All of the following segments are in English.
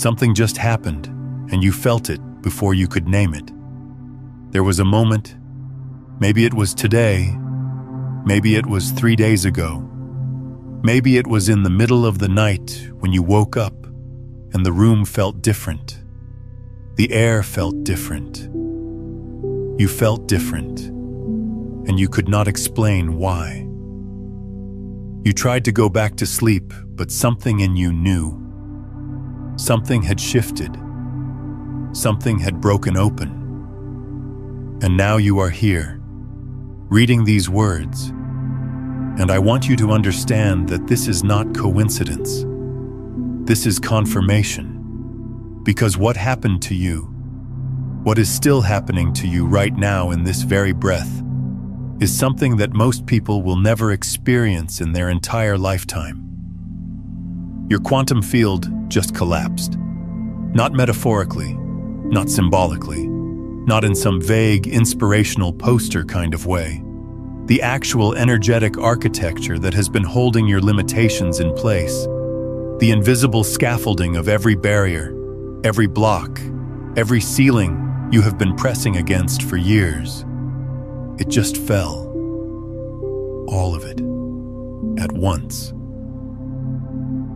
Something just happened, and you felt it before you could name it. There was a moment, maybe it was today, maybe it was 3 days ago, maybe it was in the middle of the night when you woke up and the room felt different. The air felt different. You felt different, and you could not explain why. You tried to go back to sleep, but something in you knew. Something had shifted. Something had broken open. And now you are here, reading these words. And I want you to understand that this is not coincidence. This is confirmation. Because what happened to you, what is still happening to you right now in this very breath, is something that most people will never experience in their entire lifetime. Your quantum field just collapsed. Not metaphorically, not symbolically, not in some vague, inspirational poster kind of way. The actual energetic architecture that has been holding your limitations in place, the invisible scaffolding of every barrier, every block, every ceiling you have been pressing against for years, it just fell. All of it. At once.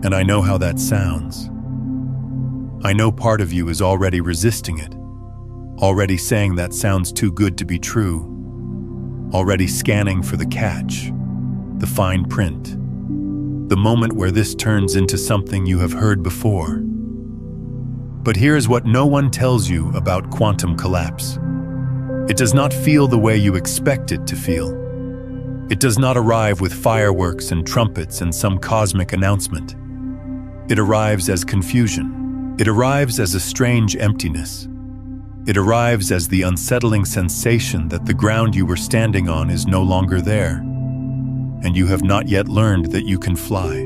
And I know how that sounds. I know part of you is already resisting it, already saying that sounds too good to be true, already scanning for the catch, the fine print, the moment where this turns into something you have heard before. But here is what no one tells you about quantum collapse. It does not feel the way you expect it to feel. It does not arrive with fireworks and trumpets and some cosmic announcement. It arrives as confusion. It arrives as a strange emptiness. It arrives as the unsettling sensation that the ground you were standing on is no longer there, and you have not yet learned that you can fly.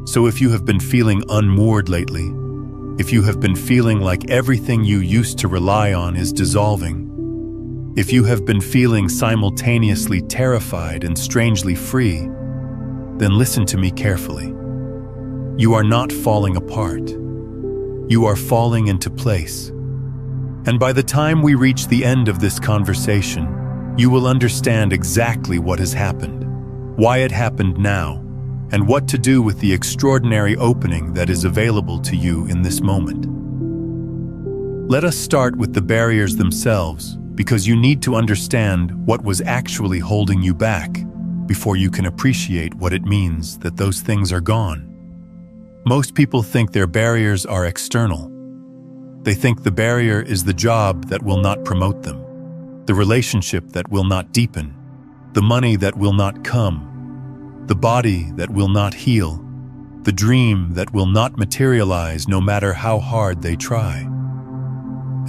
So if you have been feeling unmoored lately, if you have been feeling like everything you used to rely on is dissolving, if you have been feeling simultaneously terrified and strangely free, then listen to me carefully. You are not falling apart. You are falling into place. And by the time we reach the end of this conversation, you will understand exactly what has happened, why it happened now, and what to do with the extraordinary opening that is available to you in this moment. Let us start with the barriers themselves, because you need to understand what was actually holding you back before you can appreciate what it means that those things are gone. Most people think their barriers are external. They think the barrier is the job that will not promote them, the relationship that will not deepen, the money that will not come, the body that will not heal, the dream that will not materialize no matter how hard they try.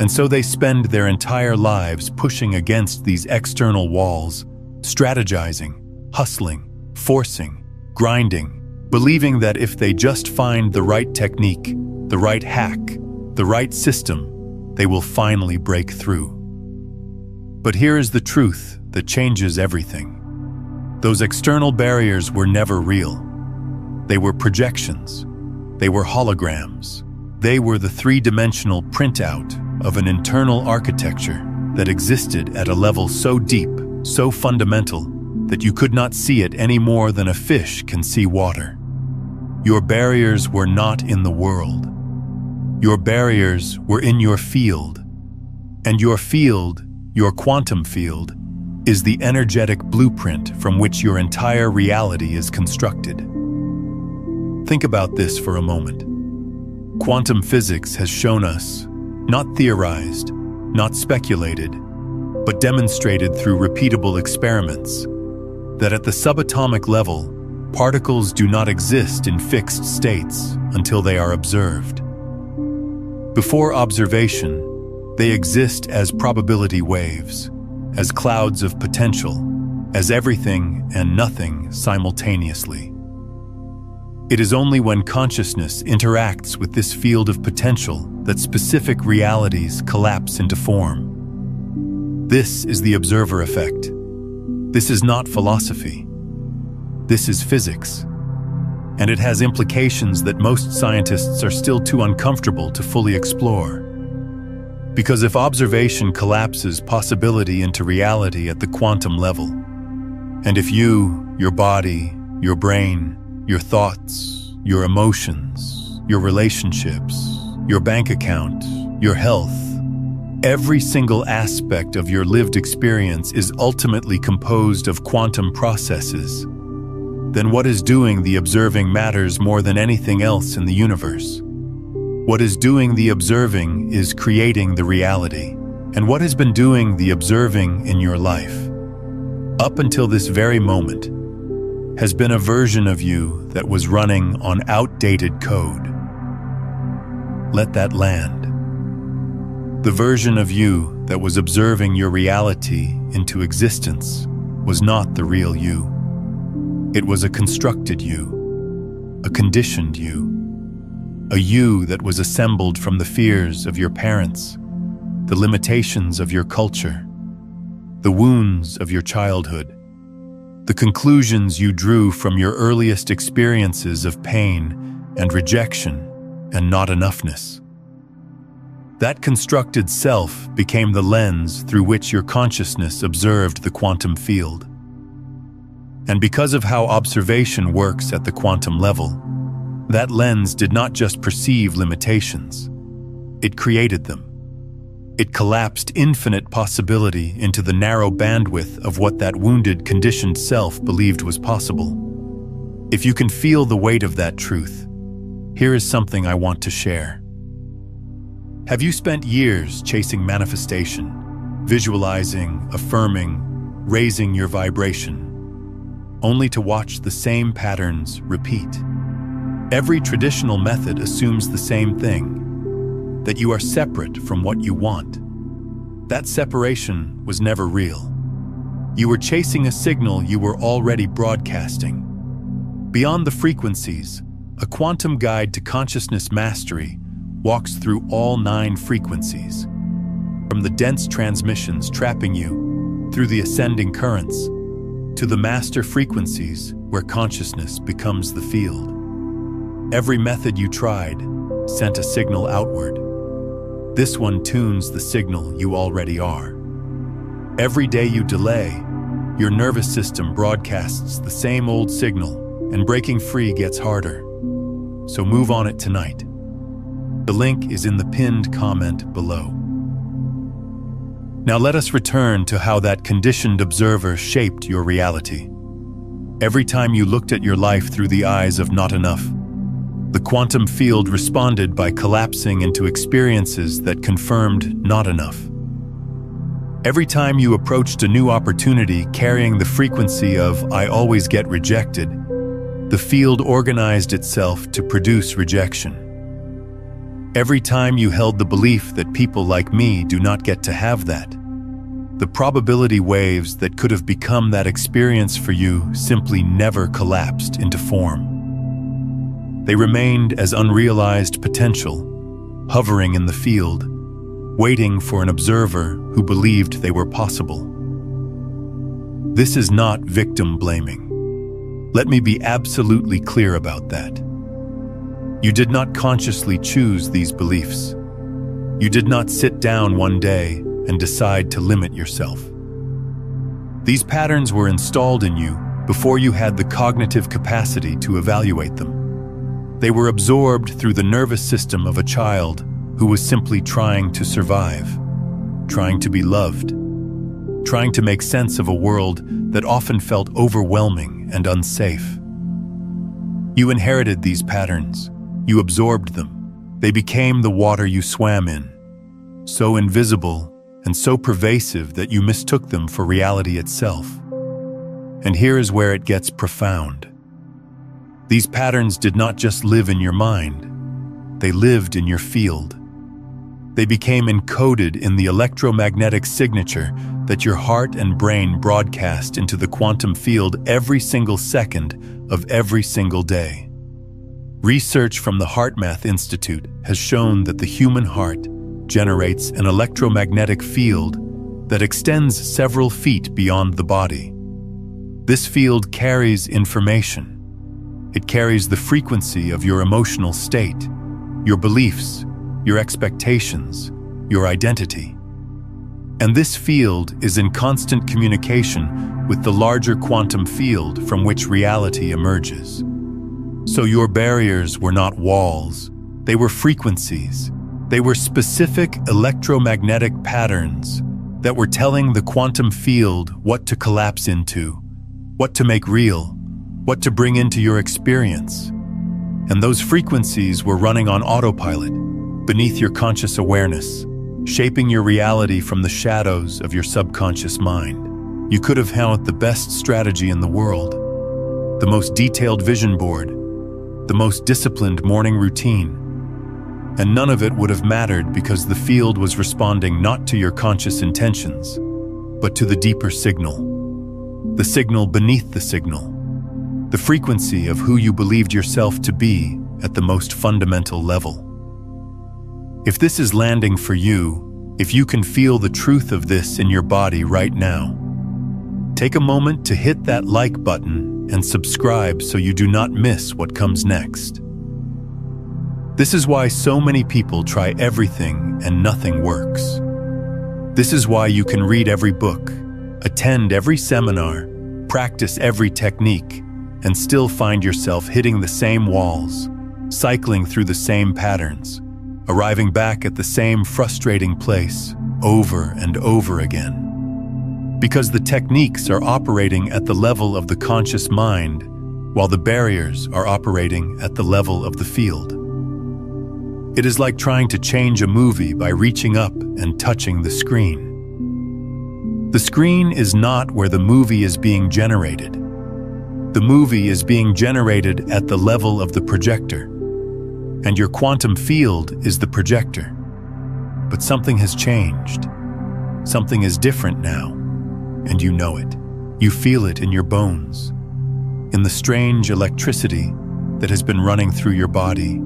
And so they spend their entire lives pushing against these external walls, strategizing, hustling, forcing, grinding, believing that if they just find the right technique, the right hack, the right system, they will finally break through. But here is the truth that changes everything. Those external barriers were never real. They were projections. They were holograms. They were the three-dimensional printout of an internal architecture that existed at a level so deep, so fundamental, that you could not see it any more than a fish can see water. Your barriers were not in the world. Your barriers were in your field. And your field, your quantum field, is the energetic blueprint from which your entire reality is constructed. Think about this for a moment. Quantum physics has shown us, not theorized, not speculated, but demonstrated through repeatable experiments, that at the subatomic level, particles do not exist in fixed states until they are observed. Before observation, they exist as probability waves, as clouds of potential, as everything and nothing simultaneously. It is only when consciousness interacts with this field of potential that specific realities collapse into form. This is the observer effect. This is not philosophy. This is physics. and it has implications that most scientists are still too uncomfortable to fully explore. Because if observation collapses possibility into reality at the quantum level, and if you, your body, your brain, your thoughts, your emotions, your relationships, your bank account, your health, every single aspect of your lived experience is ultimately composed of quantum processes, then what is doing the observing matters more than anything else in the universe. What is doing the observing is creating the reality, and what has been doing the observing in your life, up until this very moment, has been a version of you that was running on outdated code. Let that land. The version of you that was observing your reality into existence was not the real you. It was a constructed you, a conditioned you, a you that was assembled from the fears of your parents, the limitations of your culture, the wounds of your childhood, the conclusions you drew from your earliest experiences of pain and rejection and not enoughness. That constructed self became the lens through which your consciousness observed the quantum field. And because of how observation works at the quantum level, that lens did not just perceive limitations, it created them. It collapsed infinite possibility into the narrow bandwidth of what that wounded, conditioned self believed was possible. If you can feel the weight of that truth, here is something I want to share. Have you spent years chasing manifestation, visualizing, affirming, raising your vibration, only to watch the same patterns repeat? Every traditional method assumes the same thing, that you are separate from what you want. That separation was never real. You were chasing a signal you were already broadcasting. Beyond the frequencies, a quantum guide to consciousness mastery walks through all 9 frequencies, from the dense transmissions trapping you through the ascending currents to the master frequencies where consciousness becomes the field. Every method you tried sent a signal outward. This one tunes the signal you already are. Every day you delay, your nervous system broadcasts the same old signal, and breaking free gets harder. So move on it tonight. The link is in the pinned comment below. Now let us return to how that conditioned observer shaped your reality. Every time you looked at your life through the eyes of not enough, the quantum field responded by collapsing into experiences that confirmed not enough. Every time you approached a new opportunity carrying the frequency of "I always get rejected," the field organized itself to produce rejection. Every time you held the belief that people like me do not get to have that, the probability waves that could have become that experience for you simply never collapsed into form. They remained as unrealized potential, hovering in the field, waiting for an observer who believed they were possible. This is not victim blaming. Let me be absolutely clear about that. You did not consciously choose these beliefs. You did not sit down one day and decide to limit yourself. These patterns were installed in you before you had the cognitive capacity to evaluate them. They were absorbed through the nervous system of a child who was simply trying to survive, trying to be loved, trying to make sense of a world that often felt overwhelming and unsafe. You inherited these patterns. You absorbed them. They became the water you swam in, so invisible and so pervasive that you mistook them for reality itself. And here is where it gets profound. These patterns did not just live in your mind. They lived in your field. They became encoded in the electromagnetic signature that your heart and brain broadcast into the quantum field every single second of every single day. Research from the HeartMath Institute has shown that the human heart generates an electromagnetic field that extends several feet beyond the body. This field carries information. It carries the frequency of your emotional state, your beliefs, your expectations, your identity. And this field is in constant communication with the larger quantum field from which reality emerges. So your barriers were not walls, they were frequencies. They were specific electromagnetic patterns that were telling the quantum field what to collapse into, what to make real, what to bring into your experience. And those frequencies were running on autopilot, beneath your conscious awareness, shaping your reality from the shadows of your subconscious mind. You could have had the best strategy in the world, the most detailed vision board, the most disciplined morning routine, and none of it would have mattered because the field was responding not to your conscious intentions, but to the deeper signal, the signal beneath the signal, the frequency of who you believed yourself to be at the most fundamental level. If this is landing for you, if you can feel the truth of this in your body right now, take a moment to hit that like button and subscribe so you do not miss what comes next. This is why so many people try everything and nothing works. This is why you can read every book, attend every seminar, practice every technique, and still find yourself hitting the same walls, cycling through the same patterns, arriving back at the same frustrating place over and over again. Because the techniques are operating at the level of the conscious mind, while the barriers are operating at the level of the field. It is like trying to change a movie by reaching up and touching the screen. The screen is not where the movie is being generated. The movie is being generated at the level of the projector, and your quantum field is the projector. But something has changed. Something is different now, and you know it. You feel it in your bones, in the strange electricity that has been running through your body,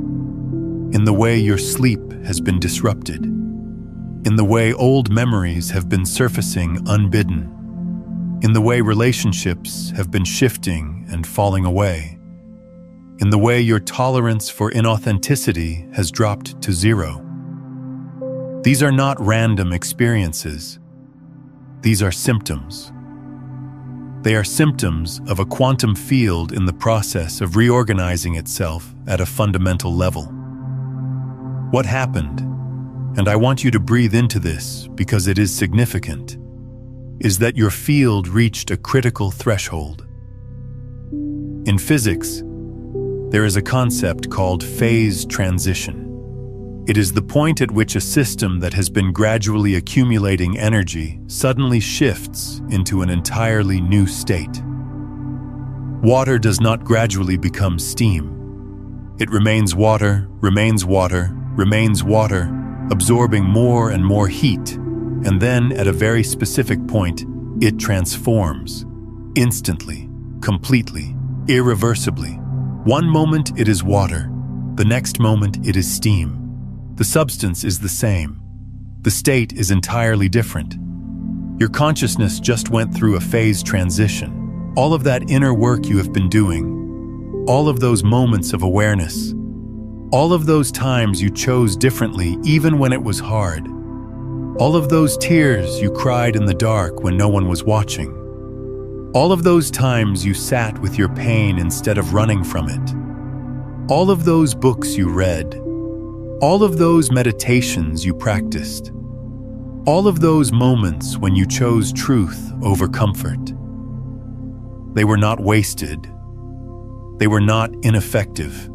in the way your sleep has been disrupted, in the way old memories have been surfacing unbidden, in the way relationships have been shifting and falling away, in the way your tolerance for inauthenticity has dropped to zero. These are not random experiences. These are symptoms. They are symptoms of a quantum field in the process of reorganizing itself at a fundamental level. What happened, and I want you to breathe into this because it is significant, is that your field reached a critical threshold. In physics, there is a concept called phase transition. It is the point at which a system that has been gradually accumulating energy suddenly shifts into an entirely new state. Water does not gradually become steam. It remains water, remains water, remains water, absorbing more and more heat, and then at a very specific point, it transforms, instantly, completely, irreversibly. One moment it is water, the next moment it is steam. The substance is the same. The state is entirely different. Your consciousness just went through a phase transition. All of that inner work you have been doing, all of those moments of awareness, all of those times you chose differently even when it was hard, all of those tears you cried in the dark when no one was watching, all of those times you sat with your pain instead of running from it, all of those books you read, all of those meditations you practiced, all of those moments when you chose truth over comfort. They were not wasted. They were not ineffective.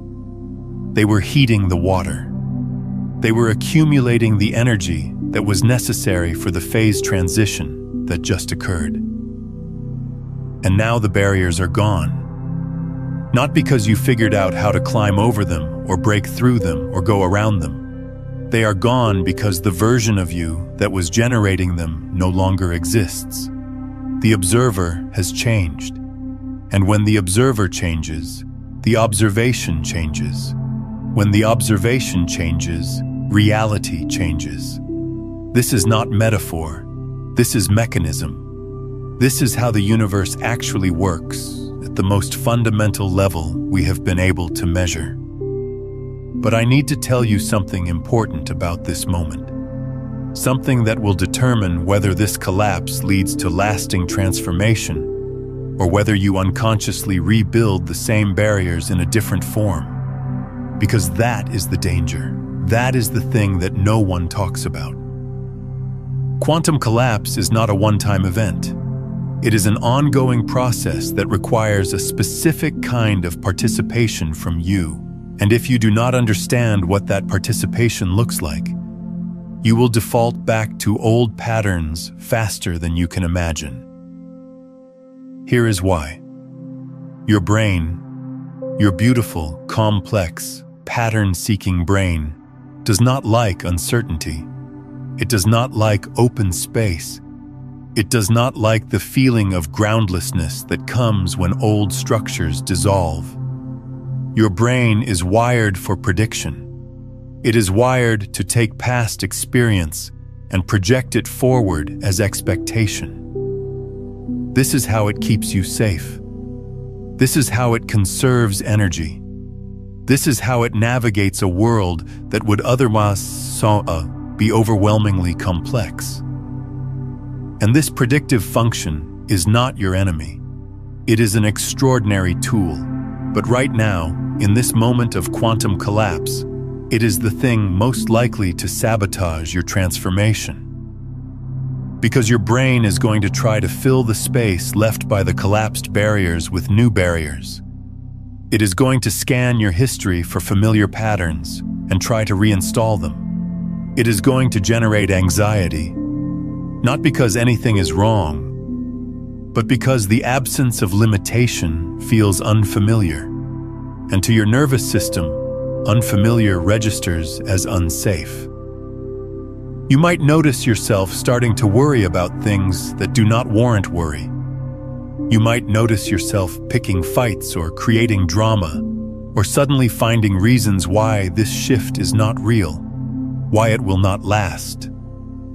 They were heating the water. They were accumulating the energy that was necessary for the phase transition that just occurred. And now the barriers are gone. Not because you figured out how to climb over them or break through them or go around them. They are gone because the version of you that was generating them no longer exists. The observer has changed. And when the observer changes, the observation changes. When the observation changes, reality changes. This is not metaphor. This is mechanism. This is how the universe actually works at the most fundamental level we have been able to measure. But I need to tell you something important about this moment. Something that will determine whether this collapse leads to lasting transformation or whether you unconsciously rebuild the same barriers in a different form. Because that is the danger. That is the thing that no one talks about. Quantum collapse is not a one-time event. It is an ongoing process that requires a specific kind of participation from you. And if you do not understand what that participation looks like, you will default back to old patterns faster than you can imagine. Here is why. Your brain, your beautiful, complex, pattern-seeking brain, does not like uncertainty. It does not like open space. It does not like the feeling of groundlessness that comes when old structures dissolve. Your brain is wired for prediction. It is wired to take past experience and project it forward as expectation. This is how it keeps you safe. This is how it conserves energy. This is how it navigates a world that would otherwise be overwhelmingly complex. And this predictive function is not your enemy. It is an extraordinary tool. But right now, in this moment of quantum collapse, it is the thing most likely to sabotage your transformation. Because your brain is going to try to fill the space left by the collapsed barriers with new barriers. It is going to scan your history for familiar patterns and try to reinstall them. It is going to generate anxiety, not because anything is wrong, but because the absence of limitation feels unfamiliar. And to your nervous system, unfamiliar registers as unsafe. You might notice yourself starting to worry about things that do not warrant worry. You might notice yourself picking fights or creating drama, or suddenly finding reasons why this shift is not real, why it will not last,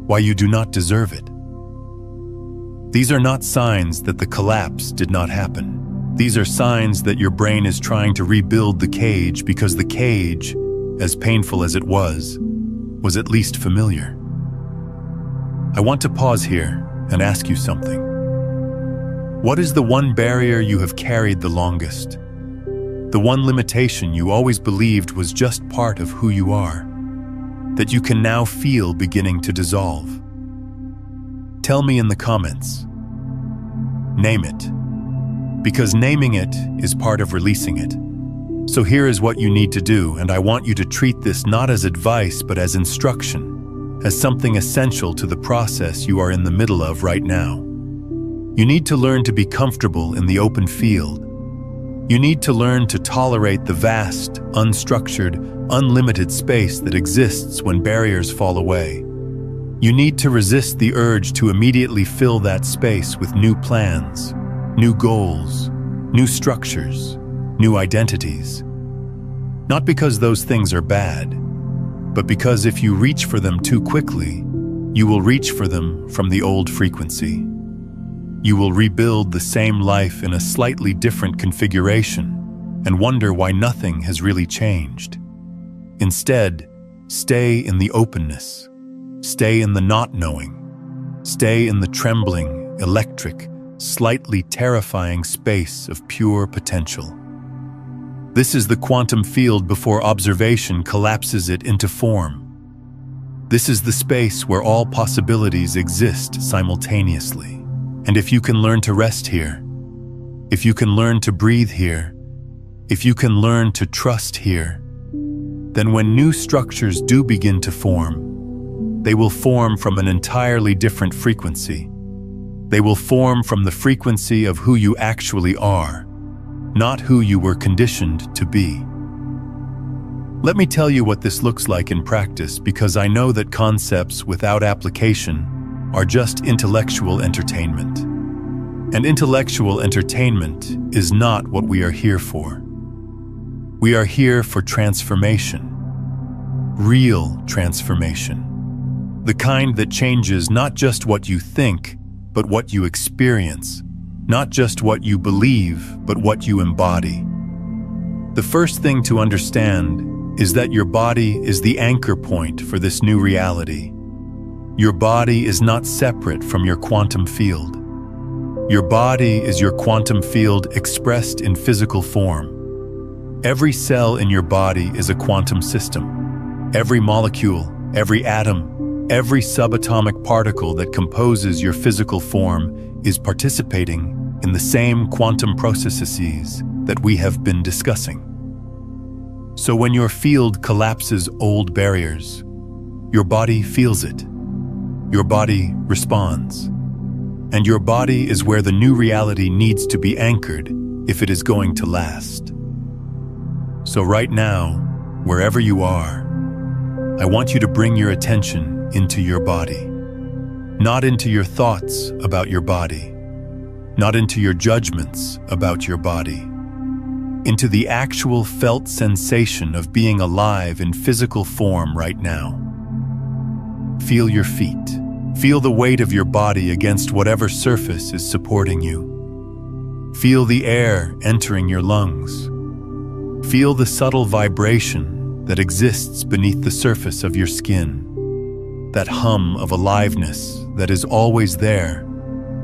why you do not deserve it. These are not signs that the collapse did not happen. These are signs that your brain is trying to rebuild the cage because the cage, as painful as it was at least familiar. I want to pause here and ask you something. What is the one barrier you have carried the longest? The one limitation you always believed was just part of who you are, that you can now feel beginning to dissolve? Tell me in the comments. Name it. Because naming it is part of releasing it. So here is what you need to do, and I want you to treat this not as advice but as instruction, as something essential to the process you are in the middle of right now. You need to learn to be comfortable in the open field. You need to learn to tolerate the vast, unstructured, unlimited space that exists when barriers fall away. You need to resist the urge to immediately fill that space with new plans, new goals, new structures, new identities. Not because those things are bad, but because if you reach for them too quickly, you will reach for them from the old frequency. You will rebuild the same life in a slightly different configuration and wonder why nothing has really changed. Instead, stay in the openness. Stay in the not knowing. Stay in the trembling, electric, slightly terrifying space of pure potential. This is the quantum field before observation collapses it into form. This is the space where all possibilities exist simultaneously. And if you can learn to rest here, if you can learn to breathe here, if you can learn to trust here, then when new structures do begin to form, they will form from an entirely different frequency. They will form from the frequency of who you actually are, not who you were conditioned to be. Let me tell you what this looks like in practice, because I know that concepts without application are just intellectual entertainment. And intellectual entertainment is not what we are here for. We are here for transformation. Real transformation. The kind that changes not just what you think, but what you experience. Not just what you believe, but what you embody. The first thing to understand is that your body is the anchor point for this new reality. Your body is not separate from your quantum field. Your body is your quantum field expressed in physical form. Every cell in your body is a quantum system. Every molecule, every atom, every subatomic particle that composes your physical form is participating in the same quantum processes that we have been discussing. So when your field collapses old barriers, your body feels it. Your body responds. And your body is where the new reality needs to be anchored if it is going to last. So right now, wherever you are, I want you to bring your attention into your body. Not into your thoughts about your body. Not into your judgments about your body. Into the actual felt sensation of being alive in physical form right now. Feel your feet. Feel the weight of your body against whatever surface is supporting you. Feel the air entering your lungs. Feel the subtle vibration that exists beneath the surface of your skin. That hum of aliveness that is always there,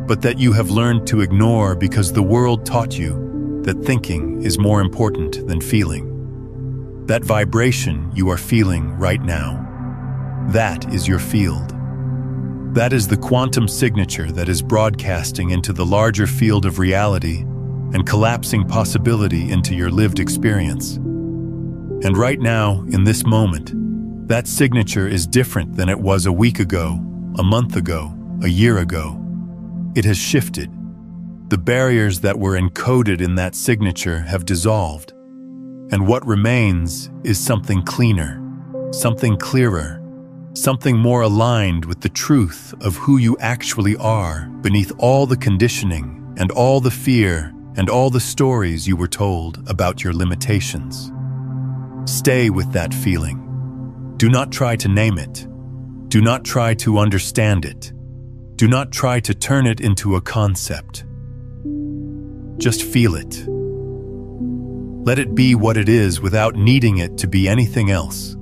but that you have learned to ignore because the world taught you that thinking is more important than feeling. That vibration you are feeling right now, that is your field. That is the quantum signature that is broadcasting into the larger field of reality and collapsing possibility into your lived experience. And right now, in this moment, that signature is different than it was a week ago, a month ago, a year ago. It has shifted. The barriers that were encoded in that signature have dissolved. And what remains is something cleaner, something clearer, something more aligned with the truth of who you actually are beneath all the conditioning and all the fear and all the stories you were told about your limitations. Stay with that feeling. Do not try to name it. Do not try to understand it. Do not try to turn it into a concept. Just feel it. Let it be what it is without needing it to be anything else.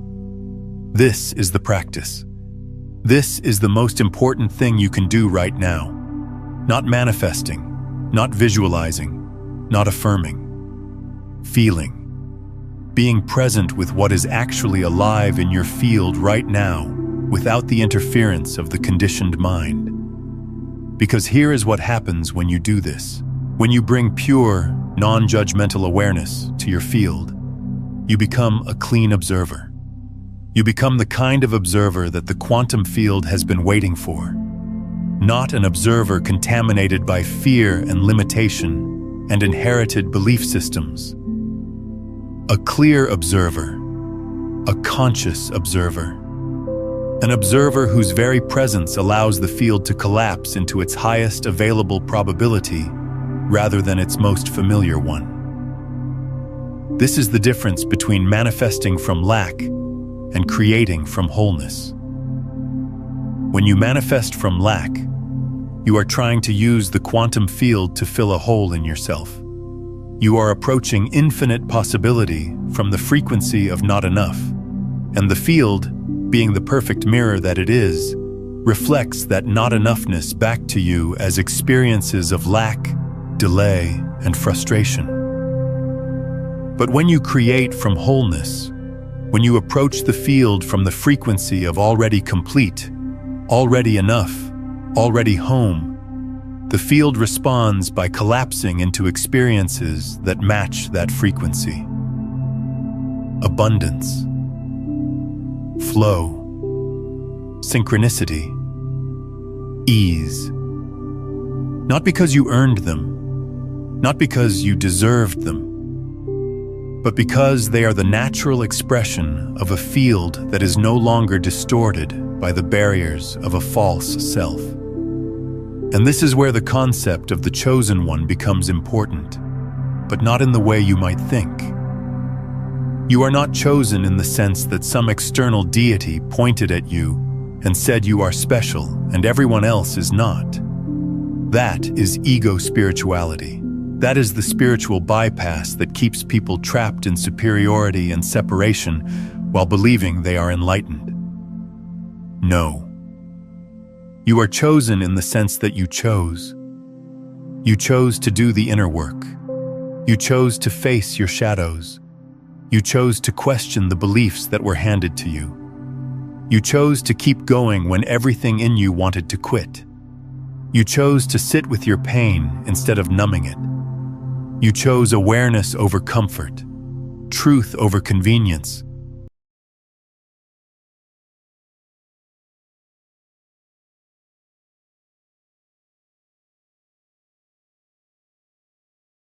This is the practice. This is the most important thing you can do right now. Not manifesting, not visualizing, not affirming. Feeling. Being present with what is actually alive in your field right now without the interference of the conditioned mind. Because here is what happens when you do this. When you bring pure, non-judgmental awareness to your field, you become a clean observer. You become the kind of observer that the quantum field has been waiting for. Not an observer contaminated by fear and limitation and inherited belief systems. A clear observer, a conscious observer. An observer whose very presence allows the field to collapse into its highest available probability rather than its most familiar one. This is the difference between manifesting from lack and creating from wholeness. When you manifest from lack, you are trying to use the quantum field to fill a hole in yourself. You are approaching infinite possibility from the frequency of not enough, and the field, being the perfect mirror that it is, reflects that not enoughness back to you as experiences of lack, delay, and frustration. But when you create from wholeness, when you approach the field from the frequency of already complete, already enough, already home, the field responds by collapsing into experiences that match that frequency. Abundance, flow, synchronicity, ease. Not because you earned them, not because you deserved them, but because they are the natural expression of a field that is no longer distorted by the barriers of a false self. And this is where the concept of the chosen one becomes important, but not in the way you might think. You are not chosen in the sense that some external deity pointed at you and said you are special and everyone else is not. That is ego spirituality. That is the spiritual bypass that keeps people trapped in superiority and separation while believing they are enlightened. No. You are chosen in the sense that you chose. You chose to do the inner work. You chose to face your shadows. You chose to question the beliefs that were handed to you. You chose to keep going when everything in you wanted to quit. You chose to sit with your pain instead of numbing it. You chose awareness over comfort, truth over convenience,